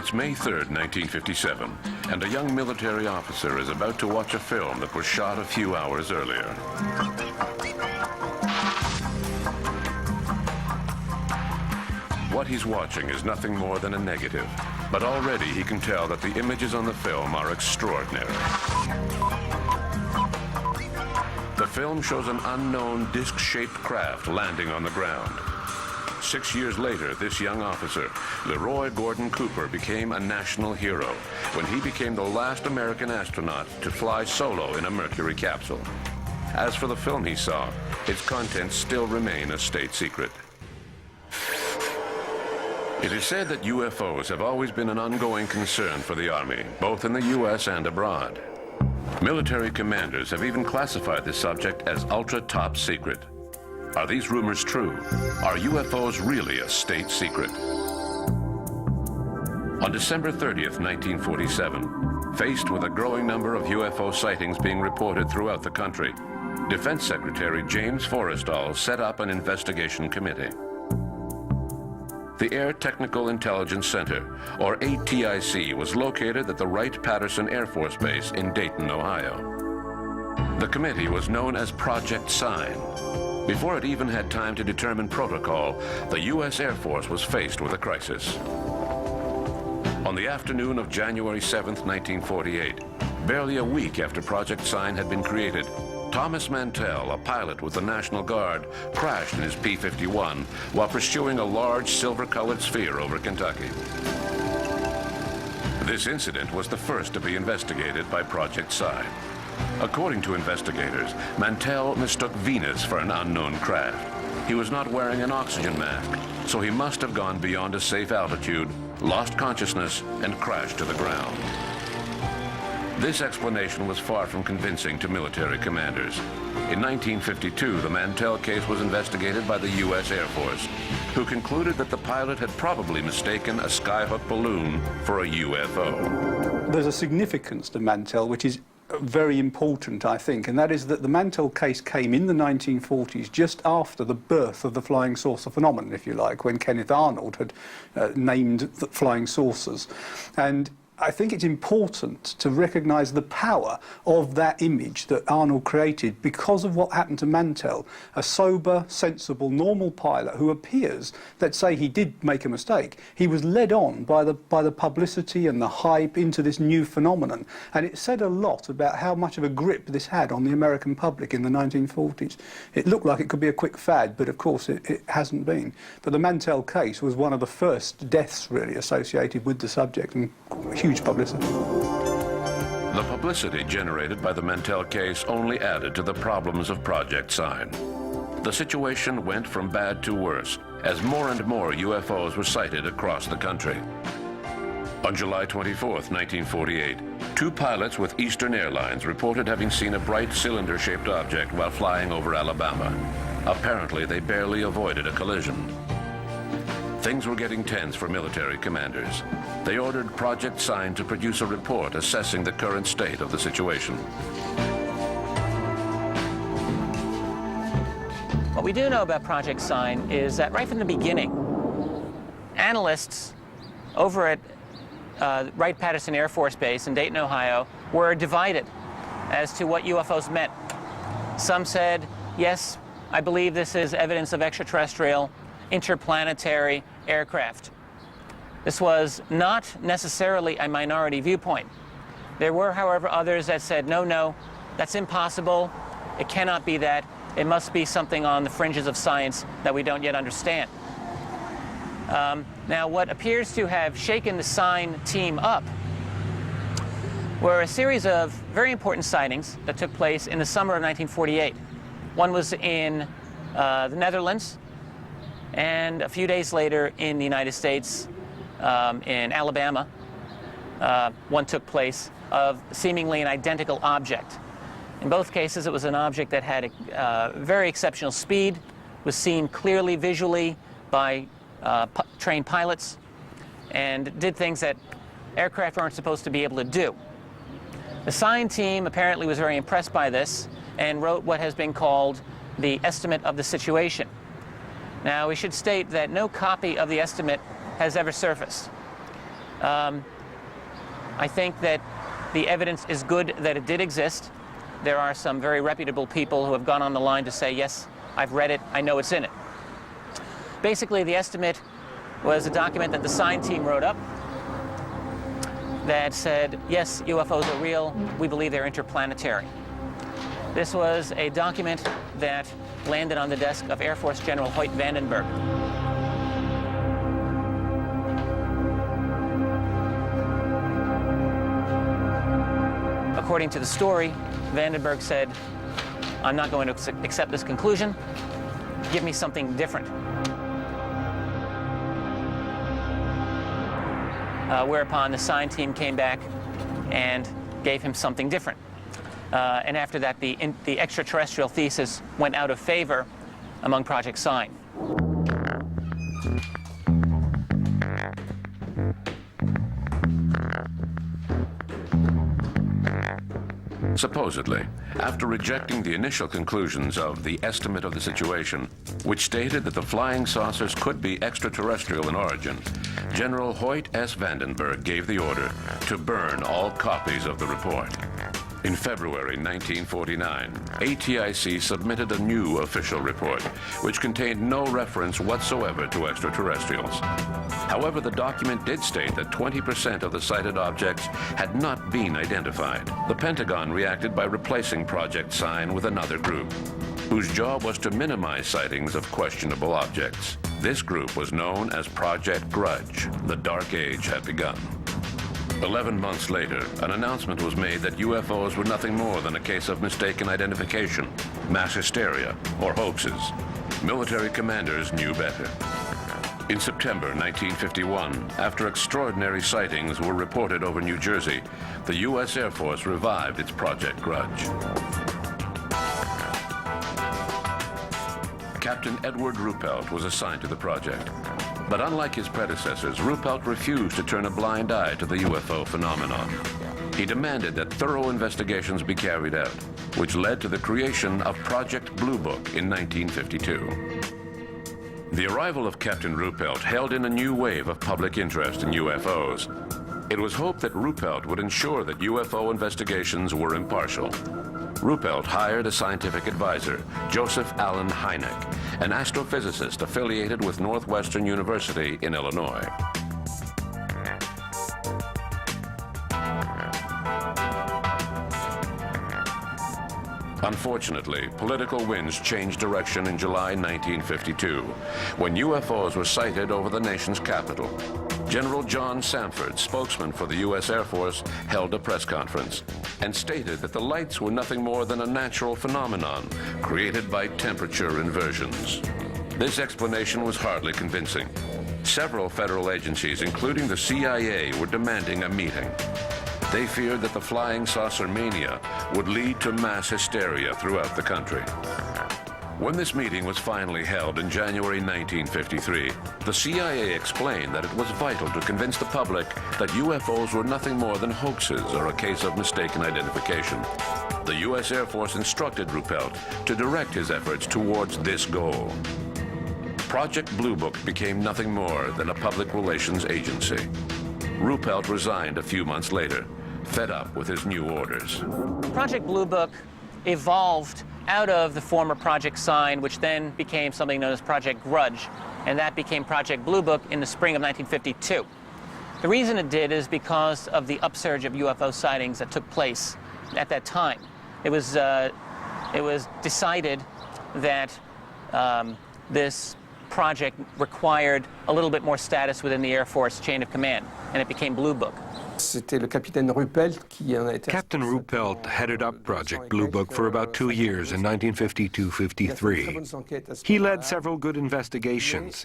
It's May 3rd, 1957, and a young military officer is about to watch a film that was shot a few hours earlier. What he's watching is nothing more than a negative, but already he can tell that the images on the film are extraordinary. The film shows an unknown disc-shaped craft landing on the ground. 6 years later, this young officer, Leroy Gordon Cooper, became a national hero when he became the last American astronaut to fly solo in a Mercury capsule. As for the film he saw, its contents still remain a state secret. It is said that UFOs have always been an ongoing concern for the Army, both in the U.S. and abroad. Military commanders have even classified the subject as ultra-top secret. Are these rumors true? Are UFOs really a state secret? On December 30th, 1947, faced with a growing number of UFO sightings being reported throughout the country, Defense Secretary James Forrestal set up an investigation committee. The Air Technical Intelligence Center, or ATIC, was located at the Wright-Patterson Air Force Base in Dayton, Ohio. The committee was known as Project Sign. Before it even had time to determine protocol, the U.S. Air Force was faced with a crisis. On the afternoon of January 7th, 1948, barely a week after Project Sign had been created, Thomas Mantell, a pilot with the National Guard, crashed in his P-51 while pursuing a large silver-colored sphere over Kentucky. This incident was the first to be investigated by Project Sign. According to investigators, Mantell mistook Venus for an unknown craft. He was not wearing an oxygen mask, so he must have gone beyond a safe altitude, lost consciousness, and crashed to the ground. This explanation was far from convincing to military commanders. In 1952, the Mantell case was investigated by the U.S. Air Force, who concluded that the pilot had probably mistaken a skyhook balloon for a UFO. There's a significance to Mantell which is very important, I think, and that is that the Mantell case came in the 1940s just after the birth of the flying saucer phenomenon, if you like, when Kenneth Arnold had named the flying saucers. And I think it's important to recognise the power of that image that Arnold created because of what happened to Mantell, a sober, sensible, normal pilot who appears, let's say he did make a mistake, he was led on by the publicity and the hype into this new phenomenon. And it said a lot about how much of a grip this had on the American public in the 1940s. It looked like it could be a quick fad, but of course it hasn't been. But the Mantell case was one of the first deaths really associated with the subject, and huge publicity. The publicity generated by the Mantell case only added to the problems of Project Sign. The situation went from bad to worse as more and more UFOs were sighted across the country. On July 24th, 1948, two pilots with Eastern Airlines reported having seen a bright cylinder-shaped object while flying over Alabama. Apparently, they barely avoided a collision. Things were getting tense for military commanders. They ordered Project Sign to produce a report assessing the current state of the situation. What we do know about Project Sign is that right from the beginning, analysts over at Wright-Patterson Air Force Base in Dayton, Ohio, were divided as to what UFOs meant. Some said, yes, I believe this is evidence of extraterrestrial, interplanetary aircraft. This was not necessarily a minority viewpoint. There were, however, others that said, no, that's impossible. It cannot be that. It must be something on the fringes of science that we don't yet understand. Now, what appears to have shaken the Sign team up were a series of very important sightings that took place in the summer of 1948. One was in the Netherlands, and a few days later in the United States, in Alabama, one took place of seemingly an identical object. In both cases, it was an object that had a very exceptional speed, was seen clearly visually by trained pilots, and did things that aircraft aren't supposed to be able to do. The Sign team apparently was very impressed by this and wrote what has been called the estimate of the situation. Now, we should state that no copy of the estimate has ever surfaced. I think that the evidence is good that it did exist. There are some very reputable people who have gone on the line to say, yes, I've read it, I know it's in it. Basically, the estimate was a document that the sign team wrote up that said, yes, UFOs are real, we believe they're interplanetary. This was a document that landed on the desk of Air Force General Hoyt Vandenberg. According to the story, Vandenberg said, I'm not going to accept this conclusion. Give me something different. Whereupon the sign team came back and gave him something different. And after that, the extraterrestrial thesis went out of favor among Project Sign. Supposedly, after rejecting the initial conclusions of the estimate of the situation, which stated that the flying saucers could be extraterrestrial in origin, General Hoyt S. Vandenberg gave the order to burn all copies of the report. In February 1949, ATIC submitted a new official report, which contained no reference whatsoever to extraterrestrials. However, the document did state that 20% of the sighted objects had not been identified. The Pentagon reacted by replacing Project Sign with another group, whose job was to minimize sightings of questionable objects. This group was known as Project Grudge. The Dark Age had begun. 11 months later, an announcement was made that UFOs were nothing more than a case of mistaken identification, mass hysteria, or hoaxes. Military commanders knew better. In September 1951, after extraordinary sightings were reported over New Jersey, the U.S. Air Force revived its Project Grudge. Captain Edward Ruppelt was assigned to the project. But unlike his predecessors, Ruppelt refused to turn a blind eye to the UFO phenomenon. He demanded that thorough investigations be carried out, which led to the creation of Project Blue Book in 1952. The arrival of Captain Ruppelt held in a new wave of public interest in UFOs. It was hoped that Ruppelt would ensure that UFO investigations were impartial. Ruppelt hired a scientific advisor, Joseph Allen Hynek, an astrophysicist affiliated with Northwestern University in Illinois. Unfortunately, political winds changed direction in July 1952, when UFOs were sighted over the nation's capital. General John Samford, spokesman for the U.S. Air Force, held a press conference and stated that the lights were nothing more than a natural phenomenon created by temperature inversions. This explanation was hardly convincing. Several federal agencies, including the CIA, were demanding a meeting. They feared that the flying saucer mania would lead to mass hysteria throughout the country. When this meeting was finally held in January 1953, the CIA explained that it was vital to convince the public that UFOs were nothing more than hoaxes or a case of mistaken identification. The U.S. Air Force instructed Ruppelt to direct his efforts towards this goal. Project Blue Book became nothing more than a public relations agency. Ruppelt resigned a few months later, fed up with his new orders. Project Blue Book evolved out of the former Project Sign, which then became something known as Project Grudge, and that became Project Blue Book in the spring of 1952. The reason it did is because of the upsurge of UFO sightings that took place at that time. It was decided that this project required a little bit more status within the Air Force chain of command, and it became Blue Book. Captain Ruppelt headed up Project Blue Book for about 2 years in 1952-53. He led several good investigations,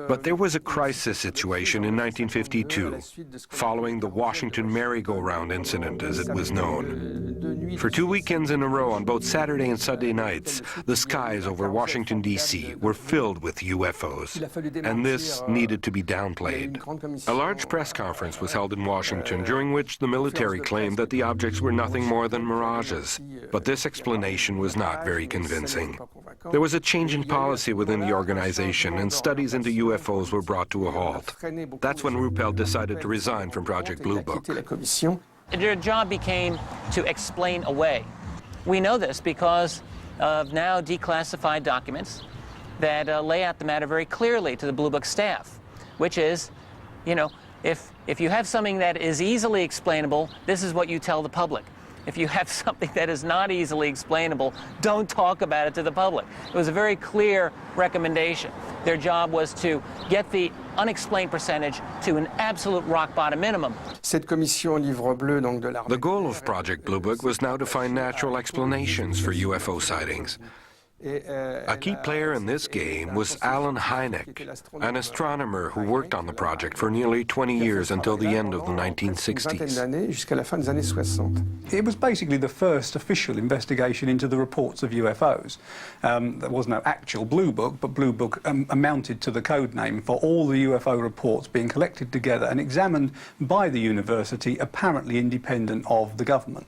but there was a crisis situation in 1952, following the Washington merry-go-round incident, as it was known. For 2 weekends in a row, on both Saturday and Sunday nights, the skies over Washington, D.C. were filled with UFOs, and this needed to be downplayed. A large press conference was held in Washington, during which the military claimed that the objects were nothing more than mirages, but this explanation was not very convincing. There was a change in policy within the organization, and studies into UFOs were brought to a halt. That's when Ruppel decided to resign from Project Blue Book. Their job became to explain away. We know this because of now declassified documents that lay out the matter very clearly to the Blue Book staff, which is, you know, if you have something that is easily explainable, this is what you tell the public. If you have something that is not easily explainable, don't talk about it to the public. It was a very clear recommendation. Their job was to get the unexplained percentage to an absolute rock bottom minimum. The goal of Project Blue Book was now to find natural explanations for UFO sightings. A key player in this game was Alan Hynek, an astronomer who worked on the project for nearly 20 years until the end of the 1960s. It was basically the first official investigation into the reports of UFOs. There was no actual Blue Book, but Blue Book amounted to the code name for all the UFO reports being collected together and examined by the university, apparently independent of the government.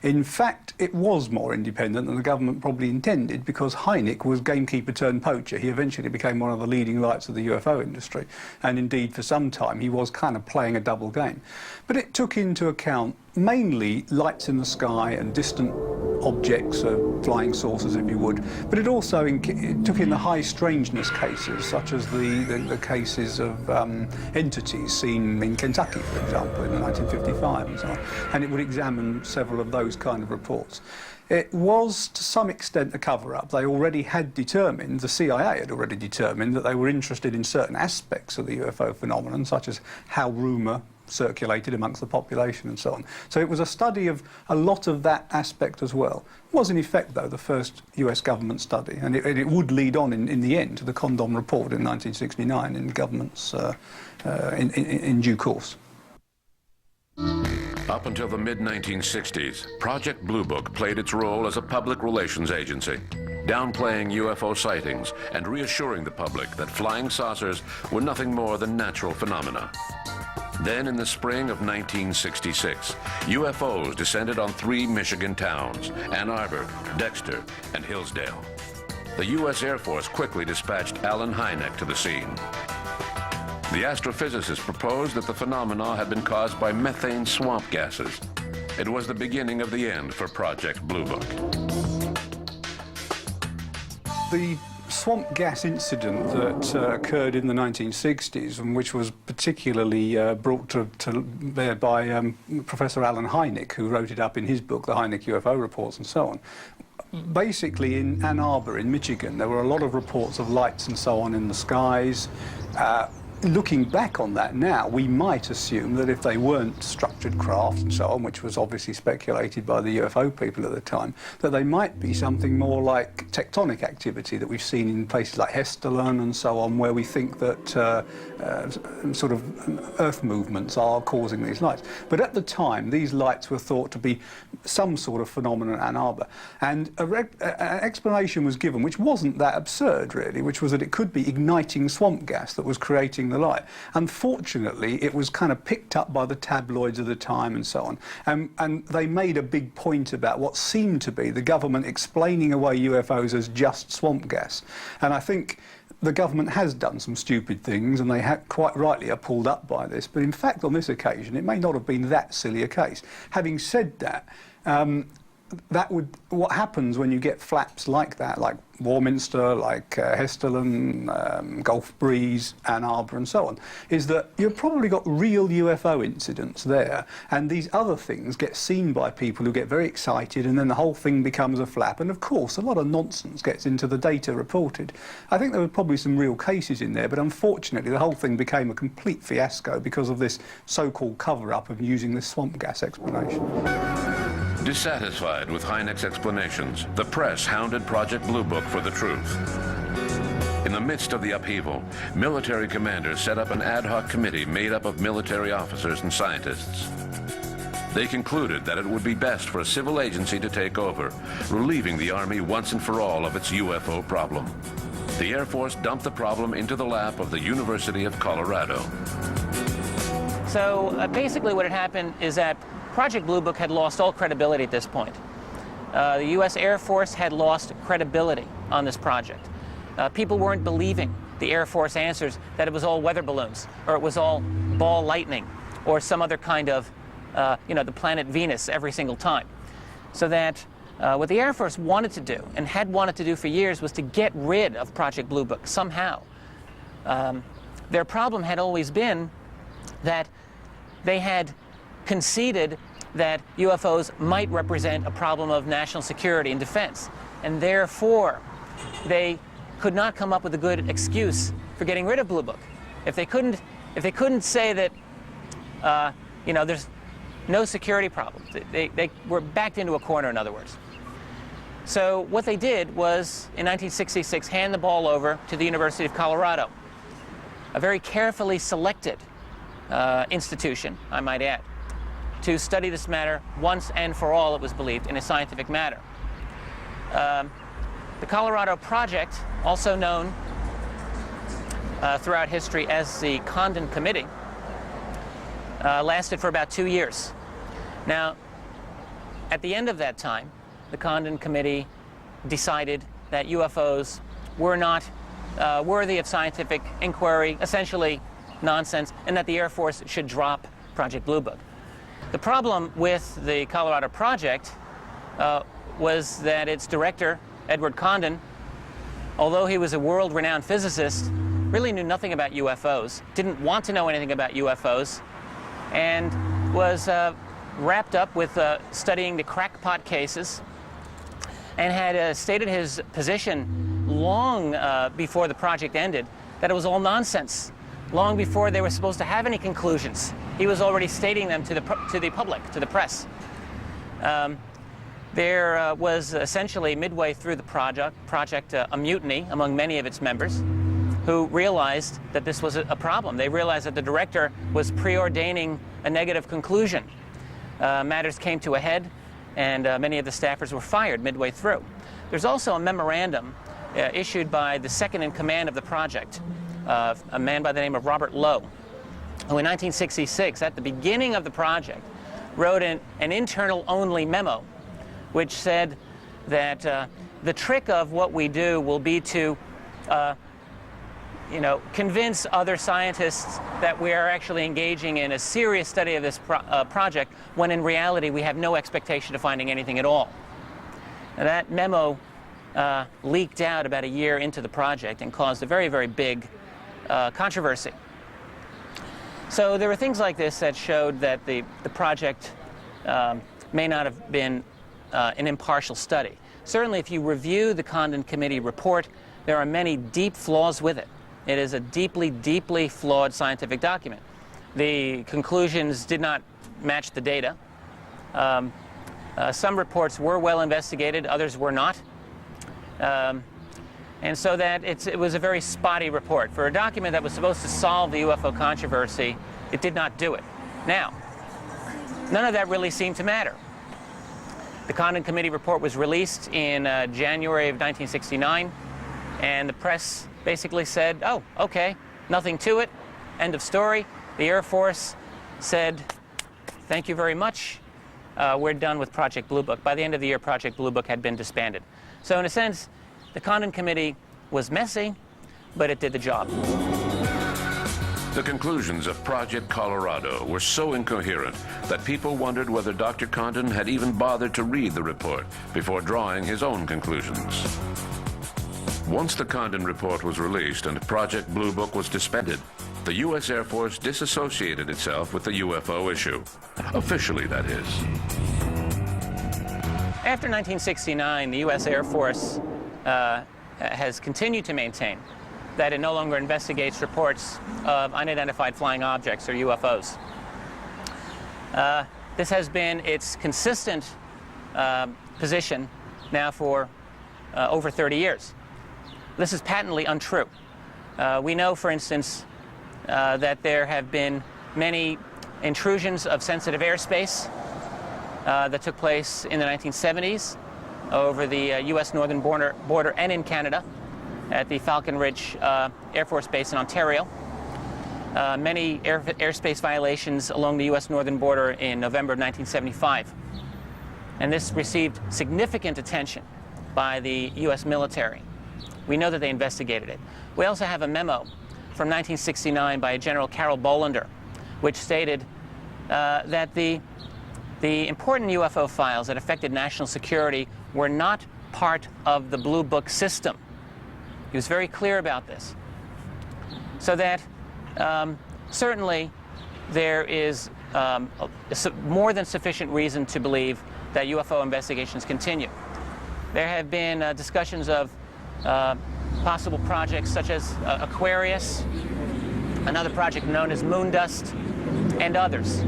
In fact, it was more independent than the government probably intended, because Hynek was gamekeeper turned poacher. He eventually became one of the leading lights of the UFO industry, and indeed for some time he was kind of playing a double game. But it took into account mainly lights in the sky and distant objects, flying saucers if you would, but it also it took in the high strangeness cases, such as the cases of entities seen in Kentucky, for example, in 1955 and so on, and it would examine several of those kind of reports. It was to some extent a cover-up. They already had determined, the CIA had already determined, that they were interested in certain aspects of the UFO phenomenon, such as how rumour circulated amongst the population and so on. So it was a study of a lot of that aspect as well. It was in effect, though, the first US government study, and it would lead on in the end to the Condom Report in 1969 in government's in due course. Up until the mid-1960s, Project Blue Book played its role as a public relations agency, downplaying UFO sightings and reassuring the public that flying saucers were nothing more than natural phenomena. Then, in the spring of 1966, UFOs descended on 3 Michigan towns: Ann Arbor, Dexter, and Hillsdale. The U.S. Air Force quickly dispatched Alan Hynek to the scene. The astrophysicist proposed that the phenomena had been caused by methane swamp gases. It was the beginning of the end for Project Blue Book. The swamp gas incident that occurred in the 1960s, and which was particularly brought to bear by Professor Alan Hynek, who wrote it up in his book, The Hynek UFO Reports and so on. Basically, in Ann Arbor, in Michigan, there were a lot of reports of lights and so on in the skies. Looking back on that now, we might assume that if they weren't structured craft and so on, which was obviously speculated by the UFO people at the time, that they might be something more like tectonic activity that we've seen in places like Hessdalen and so on, where we think that sort of earth movements are causing these lights. But at the time, these lights were thought to be some sort of phenomenon in Ann Arbor. And an explanation was given, which wasn't that absurd, really, which was that it could be igniting swamp gas that was creating the light. Unfortunately, it was kind of picked up by the tabloids of the time and so on. And they made a big point about what seemed to be the government explaining away UFOs as just swamp gas. And I think the government has done some stupid things, and they quite rightly are pulled up by this. But in fact, on this occasion, it may not have been that silly a case. Having said that, what happens when you get flaps like that, like Warminster, like Hessdalen, Gulf Breeze, Ann Arbor and so on, is that you've probably got real UFO incidents there, and these other things get seen by people who get very excited, and then the whole thing becomes a flap, and of course a lot of nonsense gets into the data reported. I think there were probably some real cases in there, but unfortunately the whole thing became a complete fiasco because of this so-called cover-up of using this swamp gas explanation. Dissatisfied with Hynek's explanations, the press hounded Project Blue Book for the truth. In the midst of the upheaval, military commanders set up an ad hoc committee made up of military officers and scientists. They concluded that it would be best for a civil agency to take over, relieving the Army once and for all of its UFO problem. The Air Force dumped the problem into the lap of the University of Colorado. So basically what had happened is that Project Blue Book had lost all credibility at this point. the U.S. Air Force had lost credibility on this project. People weren't believing the Air Force answers that it was all weather balloons, or it was all ball lightning, or some other kind of, the planet Venus every single time. So that what the Air Force wanted to do, and had wanted to do for years, was to get rid of Project Blue Book somehow. Their problem had always been that they had conceded that UFOs might represent a problem of national security and defense, and therefore they could not come up with a good excuse for getting rid of Blue Book. If they couldn't say that, there's no security problems, they were backed into a corner, in other words. So what they did was, in 1966, hand the ball over to the University of Colorado, a very carefully selected institution, I might add, to study this matter once and for all, it was believed, in a scientific manner. The Colorado Project, also known throughout history as the Condon Committee, lasted for about 2 years. Now, at the end of that time, the Condon Committee decided that UFOs were not worthy of scientific inquiry, essentially nonsense, and that the Air Force should drop Project Blue Book. The problem with the Colorado Project was that its director, Edward Condon, although he was a world-renowned physicist, really knew nothing about UFOs, didn't want to know anything about UFOs, and was wrapped up with studying the crackpot cases, and had stated his position long before the project ended, that it was all nonsense. Long before they were supposed to have any conclusions, he was already stating them to the public, to the press. There was essentially, midway through the project a mutiny among many of its members, who realized that this was a problem. They realized that the director was preordaining a negative conclusion. Matters came to a head, and many of the staffers were fired midway through. There's also a memorandum issued by the second in command of the project, a man by the name of Robert Lowe, who in 1966, at the beginning of the project, wrote an internal-only memo, which said that the trick of what we do will be to convince other scientists that we are actually engaging in a serious study of this project, when in reality we have no expectation of finding anything at all. Now, that memo leaked out about a year into the project and caused a very, very big controversy. So there were things like this that showed that the project may not have been an impartial study. Certainly, if you review the Condon Committee report, there are many deep flaws with it. It is a deeply, deeply flawed scientific document. The conclusions did not match the data. Some reports were well investigated, others were not. And so that it was a very spotty report. For a document that was supposed to solve the UFO controversy, it did not do it. Now, none of that really seemed to matter. The Condon Committee report was released in January of 1969, and the press basically said, oh, okay, nothing to it, end of story. The Air Force said, thank you very much, we're done with Project Blue Book. By the end of the year, Project Blue Book had been disbanded. So in a sense, the Condon Committee was messy, but it did the job. The conclusions of Project Colorado were so incoherent that people wondered whether Dr. Condon had even bothered to read the report before drawing his own conclusions. Once the Condon report was released and Project Blue Book was disbanded, the U.S. Air Force disassociated itself with the UFO issue. Officially, that is. After 1969, the U.S. Air Force has continued to maintain that it no longer investigates reports of unidentified flying objects, or UFOs. This has been its consistent position now for over 30 years. This is patently untrue. We know, for instance, that there have been many intrusions of sensitive airspace that took place in the 1970s over the U.S. northern border and in Canada at the Falcon Ridge Air Force Base in Ontario. Many airspace violations along the U.S. northern border in November of 1975. And this received significant attention by the U.S. military. We know that they investigated it. We also have a memo from 1969 by General Carol Bolender, which stated that the important UFO files that affected national security were not part of the Blue Book system. He was very clear about this. So that certainly there is more than sufficient reason to believe that UFO investigations continue. There have been discussions of possible projects such as Aquarius, another project known as Moondust, and others.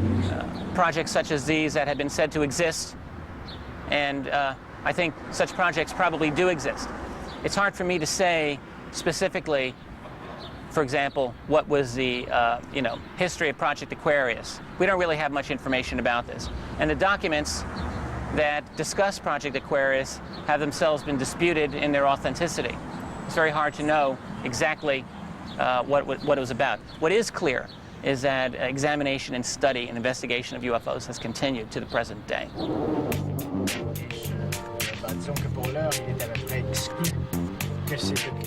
Projects such as these that have been said to exist, and I think such projects probably do exist. It's hard for me to say specifically, for example, what was the history of Project Aquarius. We don't really have much information about this. And the documents that discuss Project Aquarius have themselves been disputed in their authenticity. It's very hard to know exactly what it was about. What is clear is that examination and study and investigation of UFOs has continued to the present day.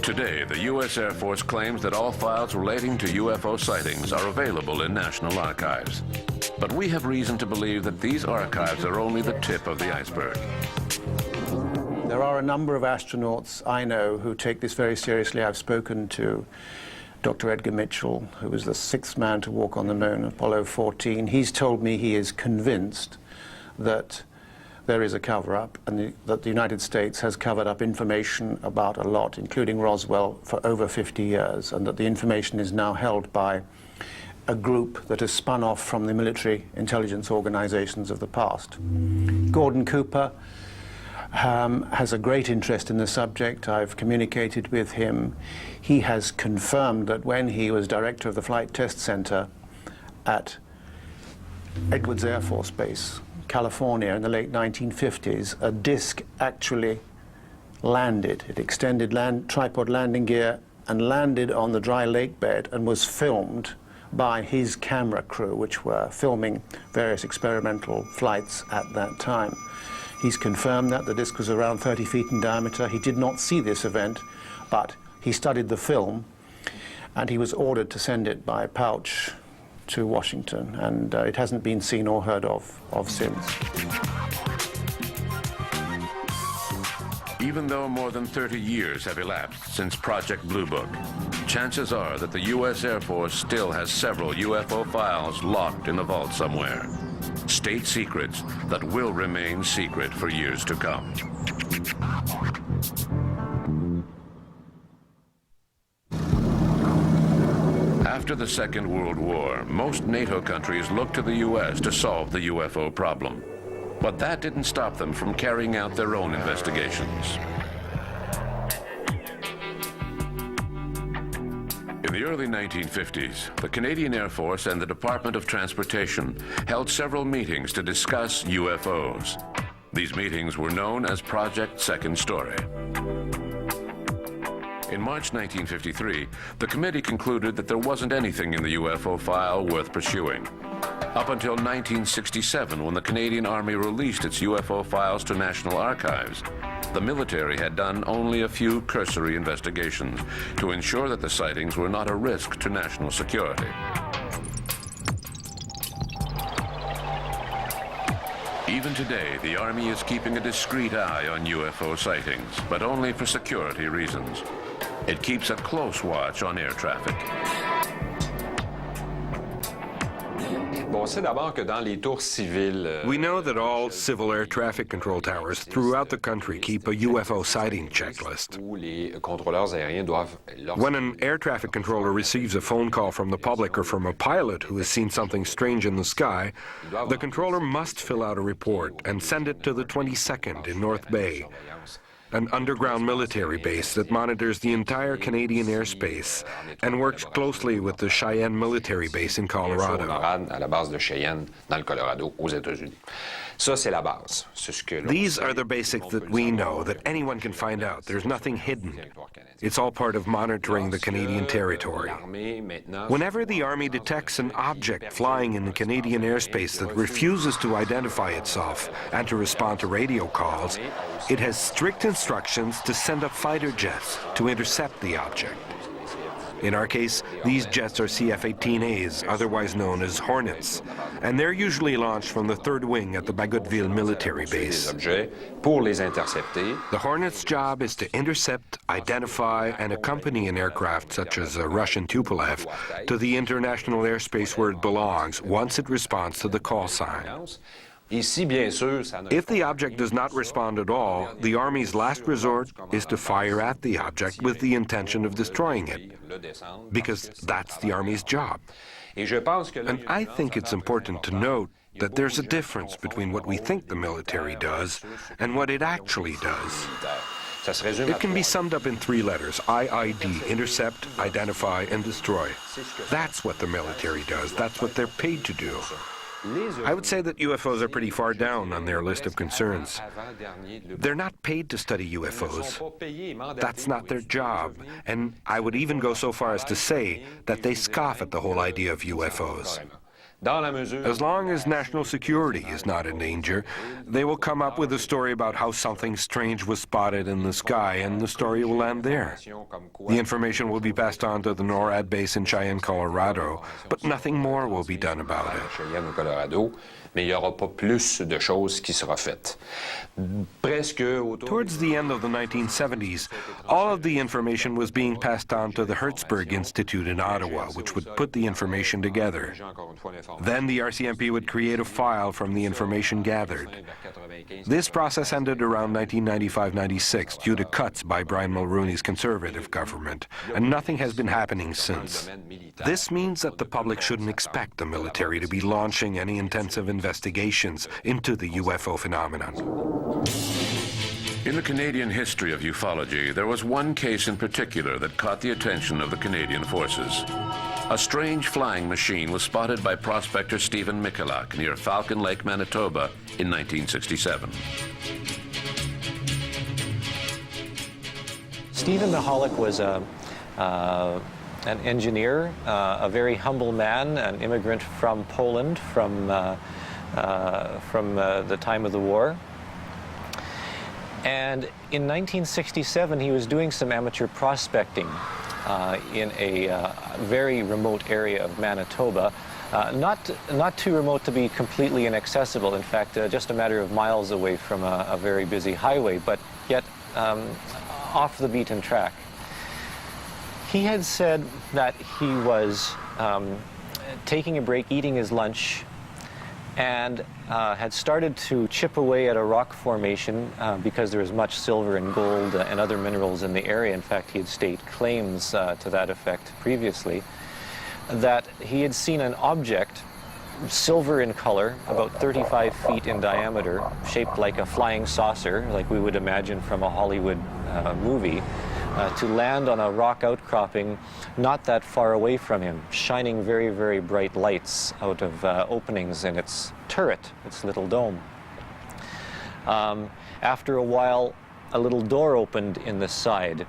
Today, the U.S. Air Force claims that all files relating to UFO sightings are available in national archives. But we have reason to believe that these archives are only the tip of the iceberg. There are a number of astronauts I know who take this very seriously. I've spoken to Dr. Edgar Mitchell, who was the 6th man to walk on the moon, Apollo 14. He's told me he is convinced that there is a cover-up and that the United States has covered up information about a lot, including Roswell, for over 50 years, and that the information is now held by a group that has spun off from the military intelligence organizations of the past. Gordon Cooper has a great interest in the subject. I've communicated with him. He has confirmed that when he was director of the Flight Test Center at Edwards Air Force Base, California, in the late 1950s, a disc actually landed. It extended tripod landing gear and landed on the dry lake bed and was filmed by his camera crew, which were filming various experimental flights at that time. He's confirmed that the disc was around 30 feet in diameter. He did not see this event, but he studied the film, and he was ordered to send it by pouch to Washington, and it hasn't been seen or heard of since. Even though more than 30 years have elapsed since Project Blue Book, chances are that the U.S. Air Force still has several UFO files locked in a vault somewhere. State secrets that will remain secret for years to come. After the Second World War, most NATO countries looked to the U.S. to solve the UFO problem. But that didn't stop them from carrying out their own investigations. In the early 1950s, the Canadian Air Force and the Department of Transportation held several meetings to discuss UFOs. These meetings were known as Project Second Story. In March 1953, the committee concluded that there wasn't anything in the UFO file worth pursuing. Up until 1967, when the Canadian Army released its UFO files to national archives, the military had done only a few cursory investigations to ensure that the sightings were not a risk to national security. Even today, the Army is keeping a discreet eye on UFO sightings, but only for security reasons. It keeps a close watch on air traffic. We know that all civil air traffic control towers throughout the country keep a UFO sighting checklist. When an air traffic controller receives a phone call from the public or from a pilot who has seen something strange in the sky, the controller must fill out a report and send it to the 22nd in North Bay, an underground military base that monitors the entire Canadian airspace and works closely with the Cheyenne military base in Colorado. Ça, c'est la base. C'est ce que l'on These sait. are the basics that we know, that anyone can find out. There's nothing hidden. It's all part of monitoring the Canadian territory. Whenever the Army detects an object flying in the Canadian airspace that refuses to identify itself and to respond to radio calls, it has strict instructions to send up fighter jets to intercept the object. In our case, these jets are CF-18As, otherwise known as Hornets, and they're usually launched from the 3rd Wing at the Bagotville military base. Pour les intercepter. The Hornets' job is to intercept, identify, and accompany an aircraft such as a Russian Tupolev to the international airspace where it belongs once it responds to the call sign. Ici, bien sûr, ça ne- If the object does not respond at all, the Army's last resort is to fire at the object with the intention of destroying it, because that's the Army's job. Et je pense que là, And I think it's important to note that there's a difference between what we think the military does and what it actually does. ça se résume à It can be trois. summed up in 3 letters: IID, intercept, identify, and destroy. That's what the military does. That's what they're paid to do. I would say that UFOs are pretty far down on their list of concerns. They're not paid to study UFOs. That's not their job. And I would even go so far as to say that they scoff at the whole idea of UFOs. Dans la mesure As long as national security is not in danger, they will come up with a story about how something strange was spotted in the sky, and the story will end there. The information will be passed on to the NORAD base in Cheyenne, Colorado, but nothing more will be done about it. Cheyenne au Colorado, mais il n'y aura pas plus de choses qui sera faite. Presque autour Towards the end of the 1970s, all of the information was being passed on to the Hertzberg Institute in Ottawa, which would put the information together. Then the RCMP would create a file from the information gathered. This process ended around 1995-96 due to cuts by Brian Mulrooney's conservative government, and nothing has been happening since. This means that the public shouldn't expect the military to be launching any intensive investigations into the UFO phenomenon. In the Canadian history of ufology, there was one case in particular that caught the attention of the Canadian forces. A strange flying machine was spotted by prospector Stephen Michalak near Falcon Lake, Manitoba in 1967. Stephen Michalak was an engineer, a very humble man, an immigrant from Poland from the time of the war. And in 1967, he was doing some amateur prospecting in a very remote area of Manitoba. Not too remote to be completely inaccessible. In fact, just a matter of miles away from a very busy highway, but yet off the beaten track. He had said that he was taking a break, eating his lunch, and had started to chip away at a rock formation because there was much silver and gold and other minerals in the area. In fact, he had staked claims to that effect previously, that he had seen an object, silver in color, about 35 feet in diameter, shaped like a flying saucer, like we would imagine from a Hollywood movie, to land on a rock outcropping not that far away from him, shining very, very bright lights out of openings in its turret, its little dome. After a while, a little door opened in the side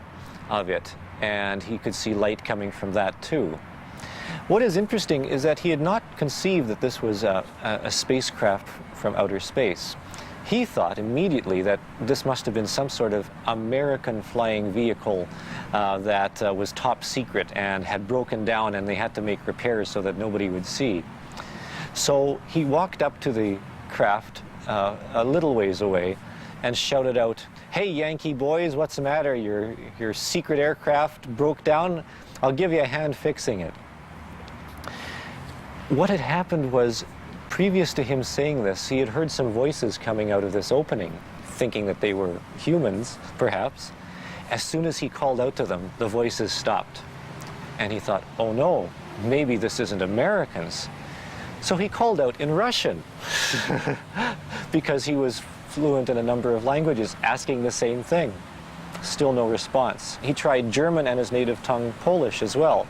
of it, and he could see light coming from that too. What is interesting is that he had not conceived that this was a spacecraft from outer space. He thought immediately that this must have been some sort of American flying vehicle that was top secret and had broken down, and they had to make repairs so that nobody would see. So he walked up to the craft a little ways away and shouted out, "Hey, Yankee boys, what's the matter? Your secret aircraft broke down? I'll give you a hand fixing it." What had happened was, previous to him saying this, he had heard some voices coming out of this opening, thinking that they were humans, perhaps. As soon as he called out to them, the voices stopped. And he thought, oh no, maybe this isn't Americans. So he called out in Russian, because he was fluent in a number of languages, asking the same thing. Still no response. He tried German and his native tongue, Polish, as well.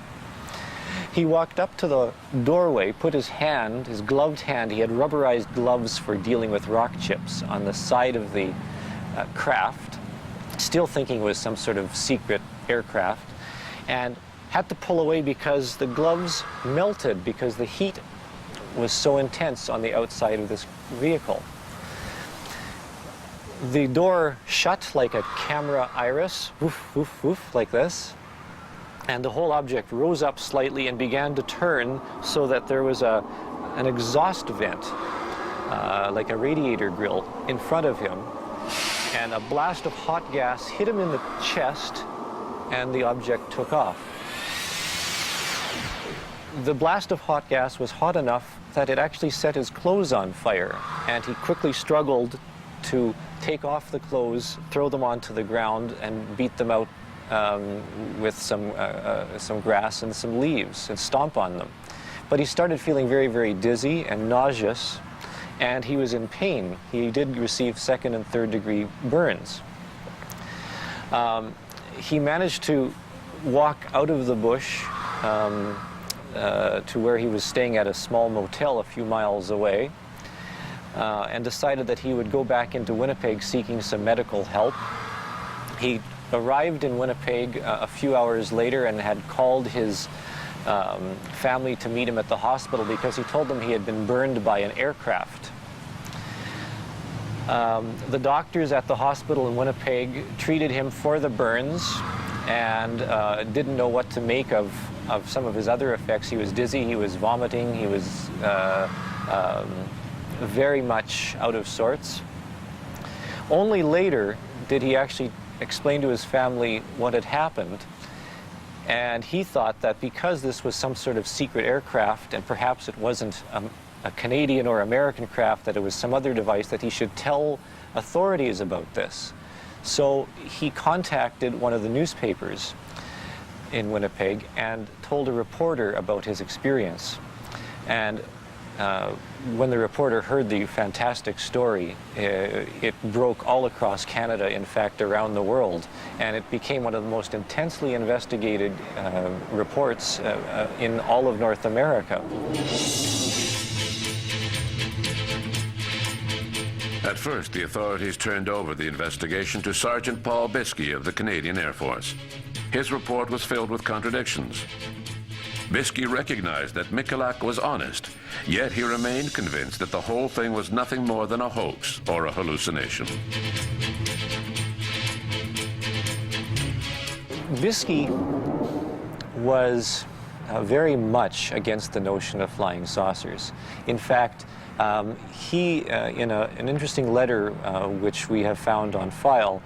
He walked up to the doorway, put his hand, his gloved hand, he had rubberized gloves for dealing with rock chips, on the side of the craft, still thinking it was some sort of secret aircraft, and had to pull away because the gloves melted because the heat was so intense on the outside of this vehicle. The door shut like a camera iris, woof, woof, woof, like this, and the whole object rose up slightly and began to turn so that there was an exhaust vent, like a radiator grill, in front of him, and a blast of hot gas hit him in the chest, and the object took off. The blast of hot gas was hot enough that it actually set his clothes on fire, and he quickly struggled to take off the clothes, throw them onto the ground, and beat them out with some grass and some leaves and stomp on them. But he started feeling very, very dizzy and nauseous, and he was in pain. He did receive second and third degree burns. He managed to walk out of the bush to where he was staying at a small motel a few miles away, and decided that he would go back into Winnipeg seeking some medical help. He arrived in Winnipeg a few hours later and had called his family to meet him at the hospital because he told them he had been burned by an aircraft. The doctors at the hospital in Winnipeg treated him for the burns and didn't know what to make of some of his other effects. He was dizzy, he was vomiting, he was very much out of sorts. Only later did he actually explain to his family what had happened, and he thought that because this was some sort of secret aircraft and perhaps it wasn't a Canadian or American craft, that it was some other device, that he should tell authorities about this. So he contacted one of the newspapers in Winnipeg and told a reporter about his experience. And when the reporter heard the fantastic story, it broke all across Canada, in fact around the world, and it became one of the most intensely investigated reports in all of North America. At first, the authorities turned over the investigation to Sergeant Paul Biskey of the Canadian Air Force. His report was filled with contradictions. Biskey recognized that Michalak was honest, yet he remained convinced that the whole thing was nothing more than a hoax or a hallucination. Biskey was very much against the notion of flying saucers. In fact, he, in an interesting letter which we have found on file,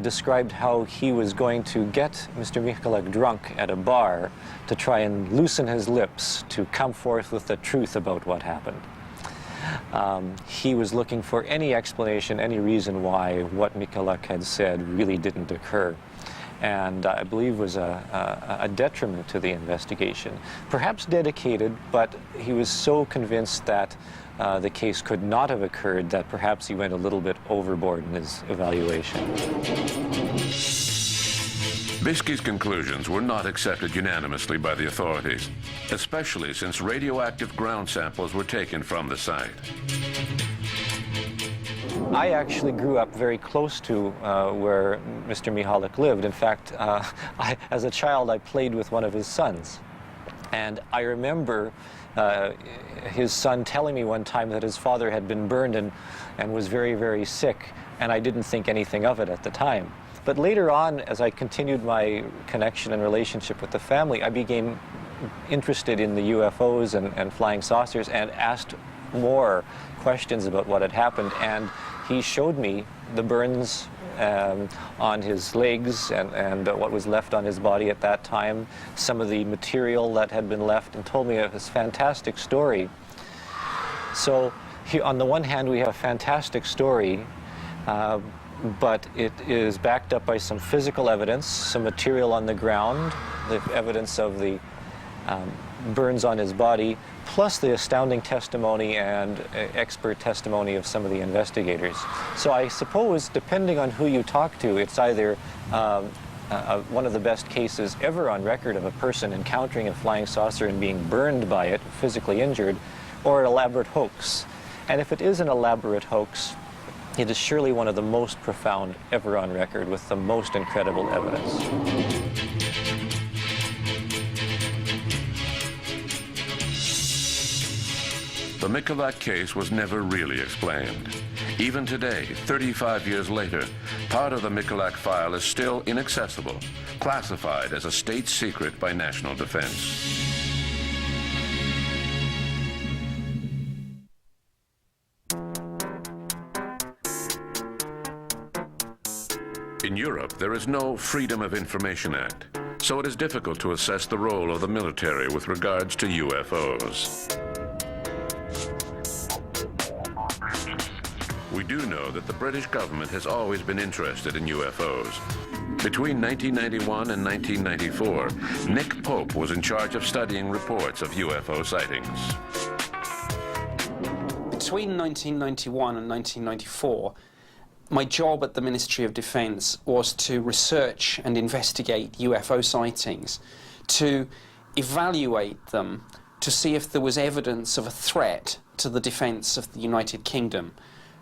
described how he was going to get Mr. Michalak drunk at a bar to try and loosen his lips to come forth with the truth about what happened. He was looking for any explanation, any reason why what Michalak had said really didn't occur, and I believe was a detriment to the investigation. Perhaps dedicated, but he was so convinced that the case could not have occurred that perhaps he went a little bit overboard in his evaluation. Biskey's conclusions were not accepted unanimously by the authorities, especially since radioactive ground samples were taken from the site. I actually grew up very close to where Mr. Michalak lived. In fact, as a child, I played with one of his sons. And I remember his son telling me one time that his father had been burned and was very, very sick, and I didn't think anything of it at the time. But later on, as I continued my connection and relationship with the family, I became interested in the UFOs and flying saucers and asked more questions about what had happened, and he showed me the burns on his legs and what was left on his body at that time, some of the material that had been left, and told me this fantastic story. So on the one hand, we have a fantastic story, but it is backed up by some physical evidence, some material on the ground, the evidence of the burns on his body, plus the astounding testimony and expert testimony of some of the investigators. So I suppose, depending on who you talk to, it's either one of the best cases ever on record of a person encountering a flying saucer and being burned by it, physically injured, or an elaborate hoax. And if it is an elaborate hoax, it is surely one of the most profound ever on record with the most incredible evidence. The Michalak case was never really explained. Even today, 35 years later, part of the Michalak file is still inaccessible, classified as a state secret by National Defense. In Europe, there is no Freedom of Information Act, so it is difficult to assess the role of the military with regards to UFOs. We do know that the British government has always been interested in UFOs. Between 1991 and 1994, Nick Pope was in charge of studying reports of UFO sightings. Between 1991 and 1994, my job at the Ministry of Defence was to research and investigate UFO sightings, to evaluate them, to see if there was evidence of a threat to the defence of the United Kingdom.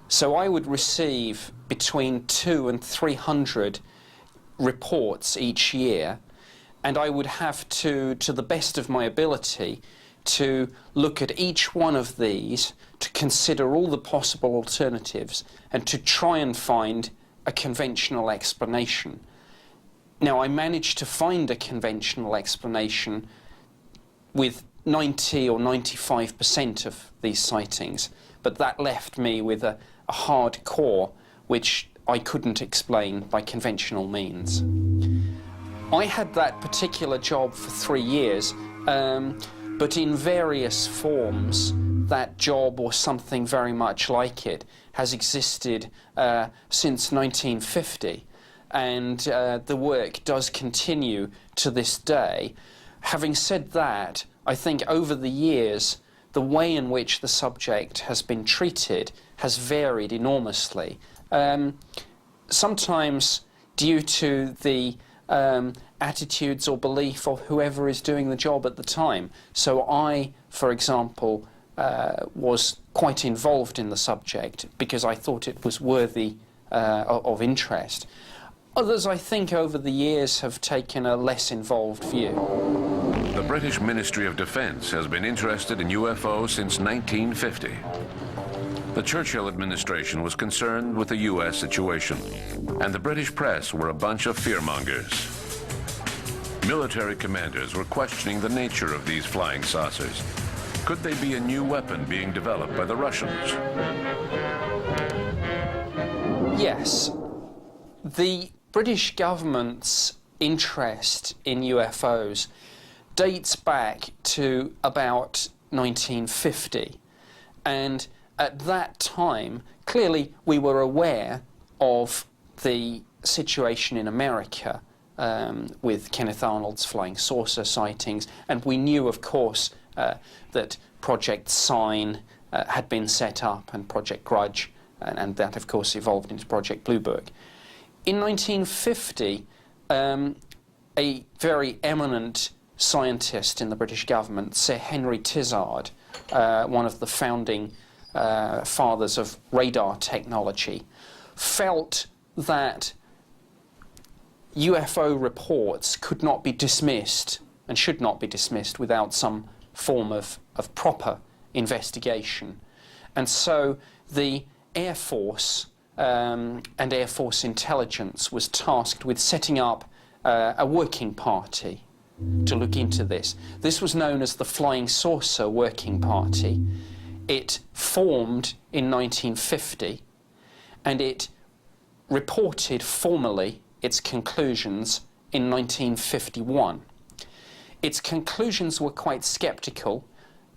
So I would receive between 200 and 300 reports each year, and I would have to the best of my ability, to look at each one of these, to consider all the possible alternatives, and to try and find a conventional explanation. Now, I managed to find a conventional explanation with 90 or 95% of these sightings, but that left me with a hard core which I couldn't explain by conventional means. I had that particular job for 3 years, but in various forms that job or something very much like it has existed since 1950, and the work does continue to this day. Having said that, I think over the years the way in which the subject has been treated has varied enormously. Sometimes due to the attitudes or belief of whoever is doing the job at the time. So I, for example, was quite involved in the subject because I thought it was worthy of interest. Others, I think, over the years have taken a less involved view. The British Ministry of Defence has been interested in UFOs since 1950. The Churchill administration was concerned with the U.S. situation, and the British press were a bunch of fearmongers. Military commanders were questioning the nature of these flying saucers. Could they be a new weapon being developed by the Russians? Yes. The British government's interest in UFOs dates back to about 1950, and at that time clearly we were aware of the situation in America with Kenneth Arnold's flying saucer sightings, and we knew, of course, that Project Sign had been set up, and Project Grudge, and that of course evolved into Project Blue Book. In 1950, a very eminent scientist in the British government, Sir Henry Tizard, one of the founding fathers of radar technology, felt that UFO reports could not be dismissed and should not be dismissed without some form of proper investigation. And so the Air Force and Air Force intelligence was tasked with setting up a working party to look into this. This was known as the Flying Saucer Working Party. It formed in 1950, and it reported formally its conclusions in 1951. Its conclusions were quite sceptical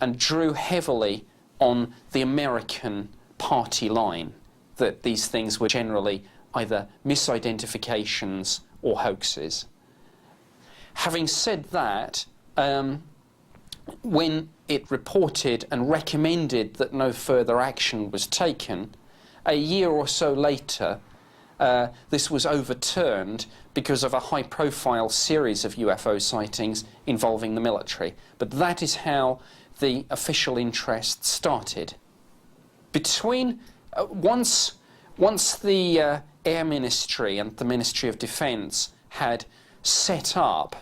and drew heavily on the American party line, that these things were generally either misidentifications or hoaxes. Having said that, when it reported and recommended that no further action was taken, a year or so later, this was overturned because of a high-profile series of UFO sightings involving the military. But that is how the official interest started. Once the Air Ministry and the Ministry of Defence had set up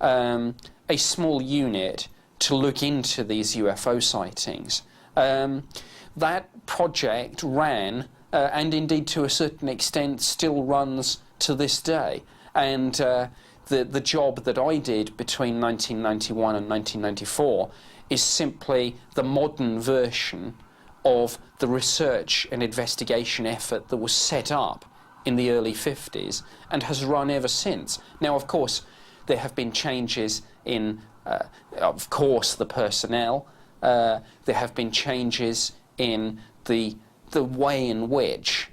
a small unit to look into these UFO sightings, that project ran, and indeed to a certain extent still runs to this day. And the job that I did between 1991 and 1994 is simply the modern version of the research and investigation effort that was set up in the early 50s and has run ever since. Now, of course, there have been changes in, of course, the personnel. There have been changes in the way in which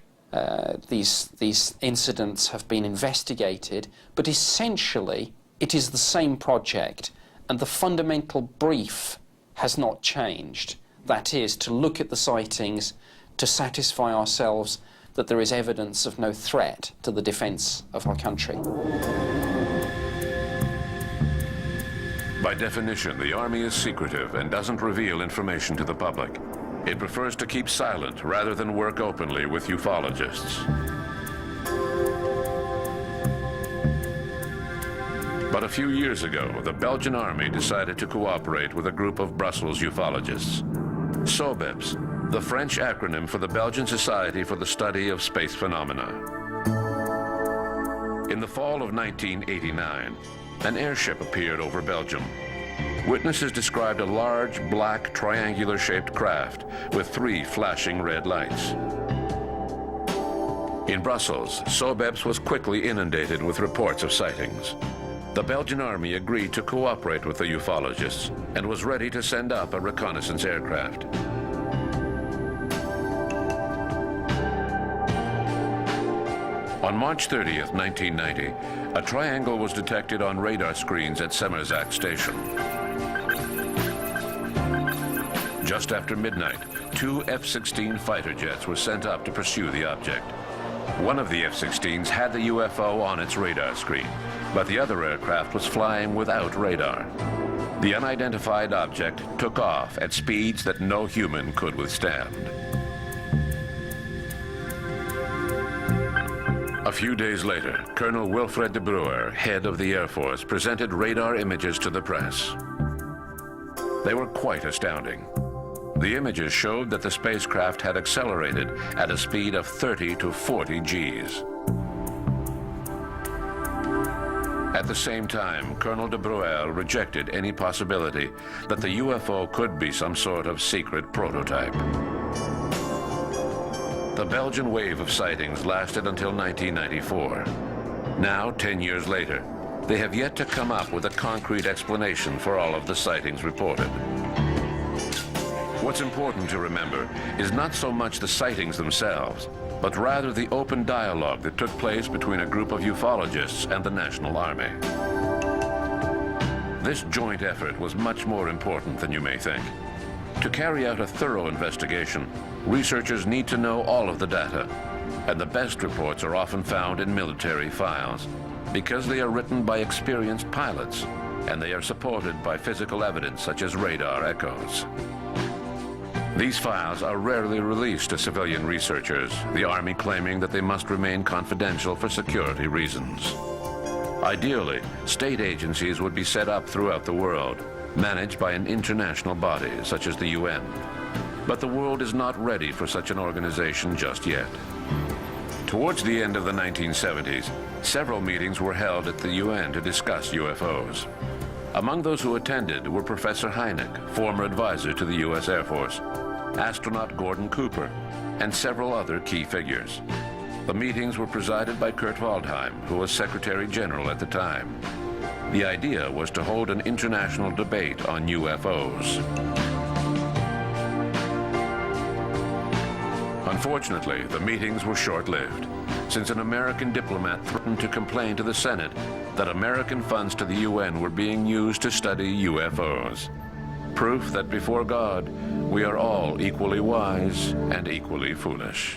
these incidents have been investigated, but essentially it is the same project, and the fundamental brief has not changed. That is, to look at the sightings, to satisfy ourselves that there is evidence of no threat to the defence of our country. By definition, the Army is secretive and doesn't reveal information to the public. It prefers to keep silent rather than work openly with ufologists. But a few years ago, the Belgian Army decided to cooperate with a group of Brussels ufologists. SOBEPS, the French acronym for the Belgian Society for the Study of Space Phenomena. In the fall of 1989, an airship appeared over Belgium. Witnesses described a large, black, triangular-shaped craft with 3 flashing red lights. In Brussels, SOBEPS was quickly inundated with reports of sightings. The Belgian Army agreed to cooperate with the ufologists and was ready to send up a reconnaissance aircraft. On March 30th, 1990, a triangle was detected on radar screens at Semmerzak Station. Just after midnight, 2 F-16 fighter jets were sent up to pursue the object. One of the F-16s had the UFO on its radar screen, but the other aircraft was flying without radar. The unidentified object took off at speeds that no human could withstand. A few days later, Colonel Wilfred de Bruer, head of the Air Force, presented radar images to the press. They were quite astounding. The images showed that the spacecraft had accelerated at a speed of 30 to 40 Gs. At the same time, Colonel de Bruer rejected any possibility that the UFO could be some sort of secret prototype. The Belgian wave of sightings lasted until 1994. Now, 10 years later, they have yet to come up with a concrete explanation for all of the sightings reported. What's important to remember is not so much the sightings themselves, but rather the open dialogue that took place between a group of ufologists and the National Army. This joint effort was much more important than you may think. To carry out a thorough investigation, researchers need to know all of the data, and the best reports are often found in military files, because they are written by experienced pilots, and they are supported by physical evidence such as radar echoes. These files are rarely released to civilian researchers, the Army claiming that they must remain confidential for security reasons. Ideally, state agencies would be set up throughout the world, managed by an international body such as the UN. But the world is not ready for such an organization just yet. Towards the end of the 1970s, several meetings were held at the UN to discuss UFOs. Among those who attended were Professor Hynek, former advisor to the U.S. Air Force, astronaut Gordon Cooper, and several other key figures. The meetings were presided by Kurt Waldheim, who was Secretary General at the time. The idea was to hold an international debate on UFOs. Unfortunately, the meetings were short-lived, since an American diplomat threatened to complain to the Senate that American funds to the UN were being used to study UFOs. Proof that before God, we are all equally wise and equally foolish.